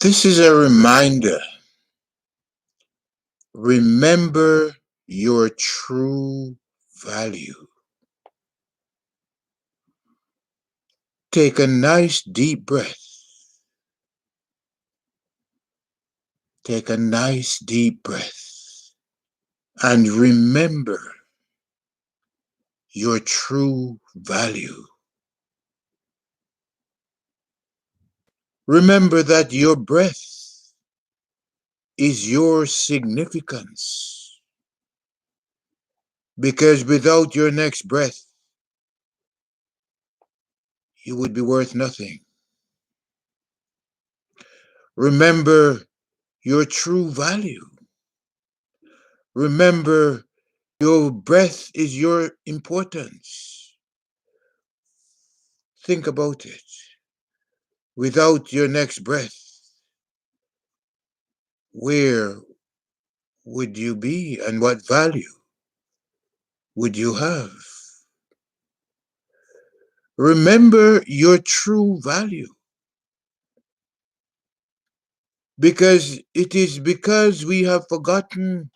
This is a reminder. Remember your true value. Take a nice deep breath. Take a nice deep breath. And remember your true value. Remember that your breath is your significance. Because without your next breath, you would be worth nothing. Remember your true value. Remember your breath is your importance. Think about it. Without your next breath, where would you be and what value would you have? Remember your true value. Because it is because we have forgotten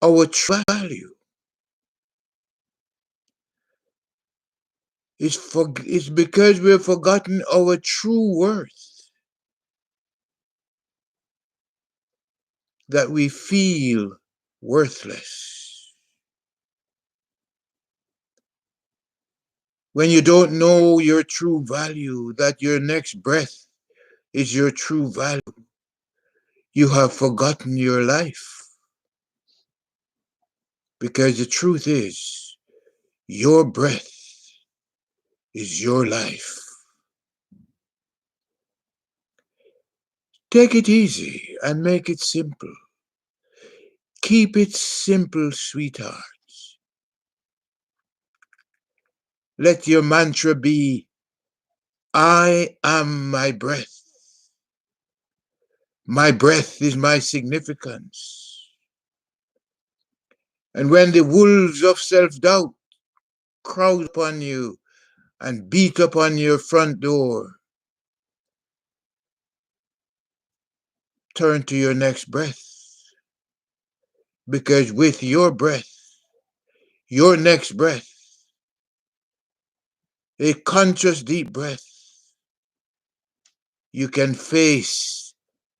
our true value. It's because we have forgotten our true worth that we feel worthless. When you don't know your true value, that your next breath is your true value, you have forgotten your life. Because the truth is, your breath is your life. Take it easy and make it simple. Keep it simple, sweetheart. Let your mantra be, I am my breath. My breath is my significance. And when the wolves of self-doubt crowd upon you and beat upon your front door, turn to your next breath. Because with your breath, your next breath, a conscious deep breath, you can face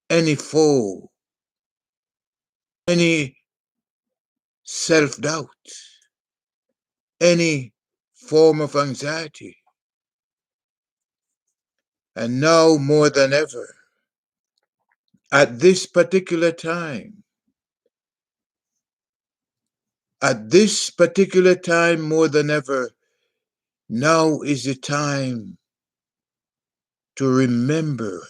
any foe, any self-doubt, any form of anxiety. And now more than ever, at this particular time, more than ever, now is the time to remember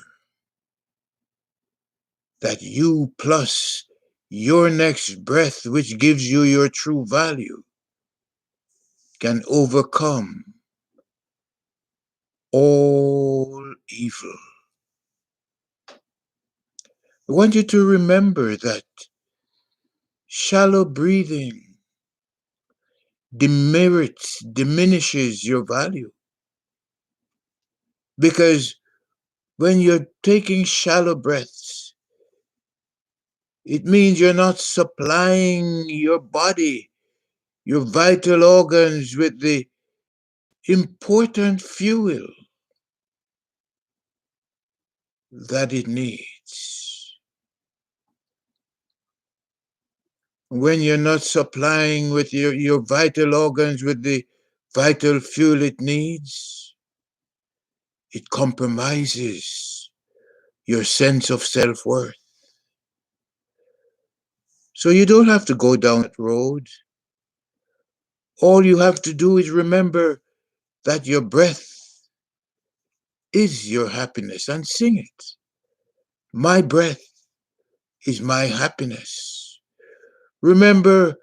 that you plus your next breath, which gives you your true value, can overcome all evil. I want you to remember that shallow breathing diminishes your value. Because when you're taking shallow breaths, it means you're not supplying your body, your vital organs with the important fuel that it needs. When you're not supplying with your vital organs with the vital fuel it needs, it compromises your sense of self-worth. So you don't have to go down that road. All you have to do is remember that your breath is your happiness and sing it. My breath is my happiness. Remember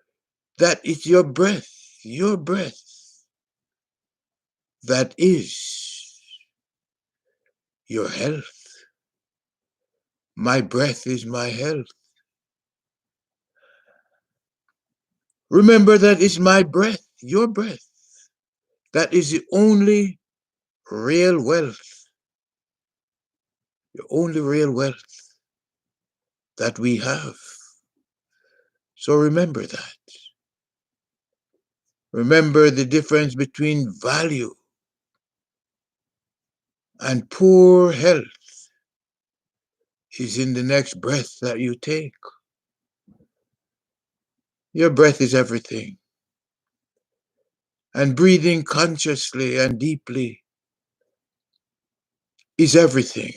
that it's your breath that is your health. My breath is my health. Remember that it's my breath, your breath, that is the only real wealth your only real wealth that we have. So remember that. Remember the difference between value and poor health is in the next breath that you take. Your breath is everything. And breathing consciously and deeply is everything.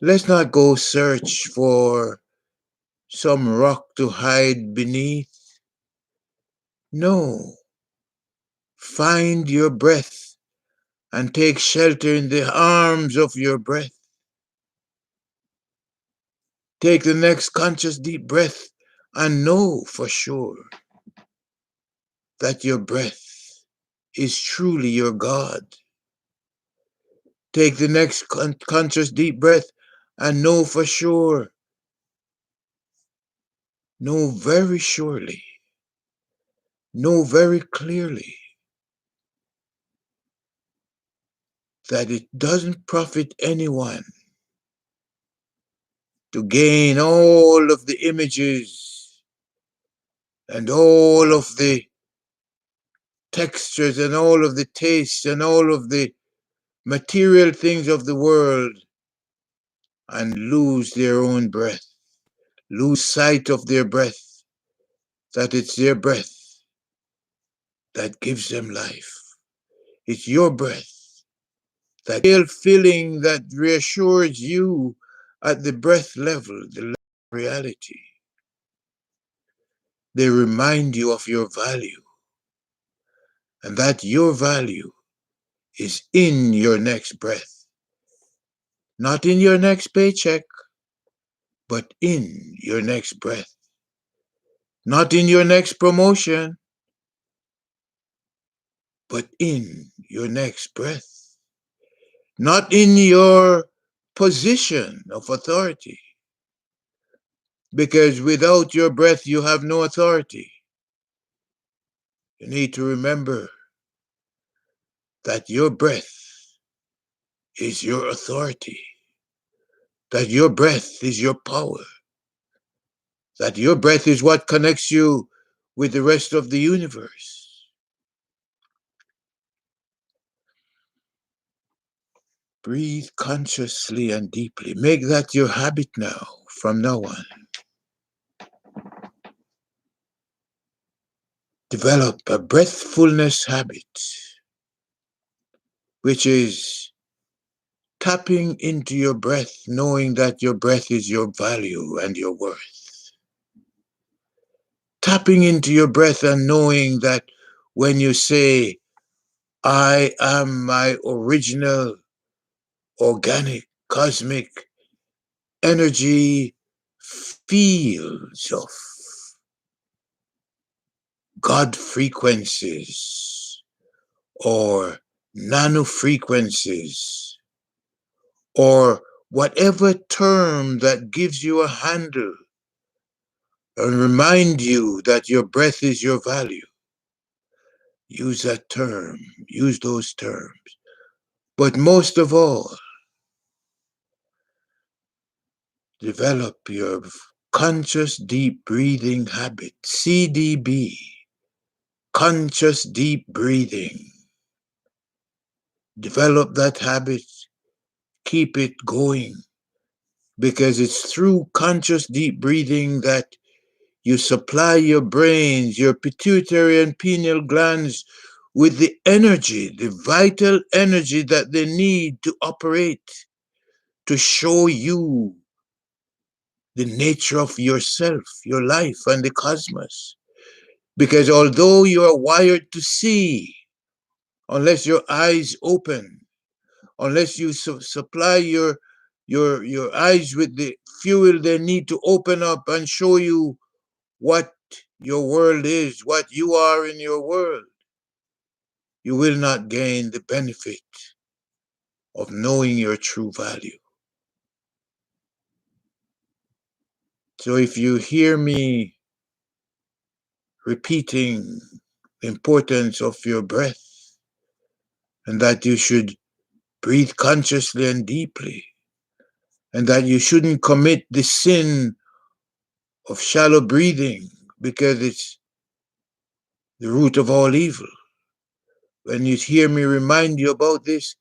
Let's not go search for some rock to hide beneath. No. Find your breath and take shelter in the arms of your breath. Take the next conscious deep breath and know for sure that your breath is truly your God. Take the next conscious deep breath and know for sure, know very surely, know very clearly that it doesn't profit anyone to gain all of the images and all of the textures and all of the tastes and all of the material things of the world and lose their own breath, lose sight of their breath, that it's their breath that gives them life. It's your breath, that real feeling that reassures you at the breath level, the level of reality. They remind you of your value, and that your value is in your next breath, not in your next paycheck, but in your next breath, not in your next promotion, but in your next breath, not in your position of authority, because without your breath you have no authority. You need to remember that your breath is your authority, that your breath is your power, that your breath is what connects you with the rest of the universe. Breathe consciously and deeply. Make that your habit now, from now on. Develop a breathfulness habit, which is tapping into your breath, knowing that your breath is your value and your worth. Tapping into your breath and knowing that when you say, I am my original, organic, cosmic energy fields of God frequencies or nano frequencies or whatever term that gives you a handle and remind you that your breath is your value. Use that term, use those terms. But most of all, develop your conscious deep breathing habit, CDB, conscious deep breathing. Develop that habit, keep it going, because it's through conscious deep breathing that you supply your brains, your pituitary and pineal glands with the energy, the vital energy that they need to operate, to show you the nature of yourself, your life, and the cosmos. Because although you are wired to see, unless your eyes open, unless you supply your eyes with the fuel they need to open up and show you what your world is, what you are in your world, you will not gain the benefit of knowing your true value. So if you hear me repeating the importance of your breath and that you should breathe consciously and deeply, and that you shouldn't commit the sin of shallow breathing because it's the root of all evil. When you hear me remind you about this,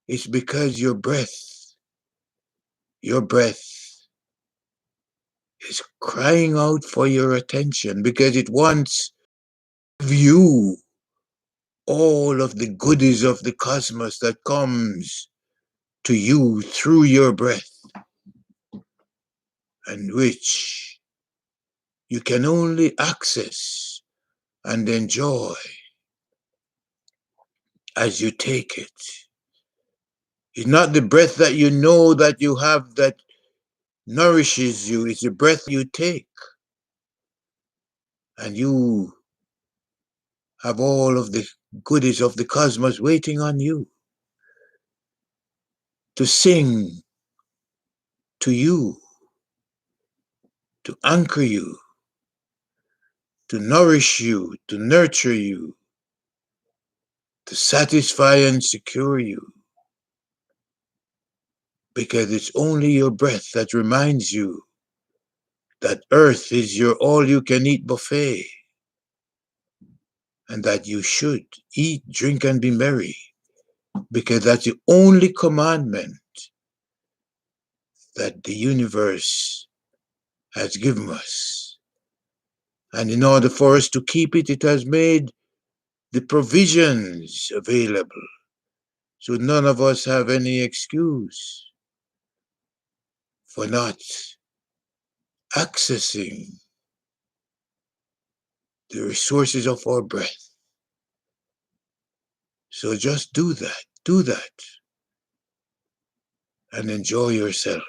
it's because your breath is crying out for your attention because it wants to give you all of the goodies of the cosmos that comes to you through your breath, and which you can only access and enjoy as you take it. It's not the breath that you know that you have that nourishes you, it's the breath you take. And you have all of the goodies of the cosmos waiting on you to sing to you, to anchor you, to nourish you, to nurture you, to satisfy and secure you. Because it's only your breath that reminds you that earth is your all-you-can-eat buffet, and that you should eat, drink, and be merry, because that's the only commandment that the universe has given us. And in order for us to keep it, it has made the provisions available. So none of us have any excuse for not accessing the resources of our breath. So just do that, and enjoy yourself.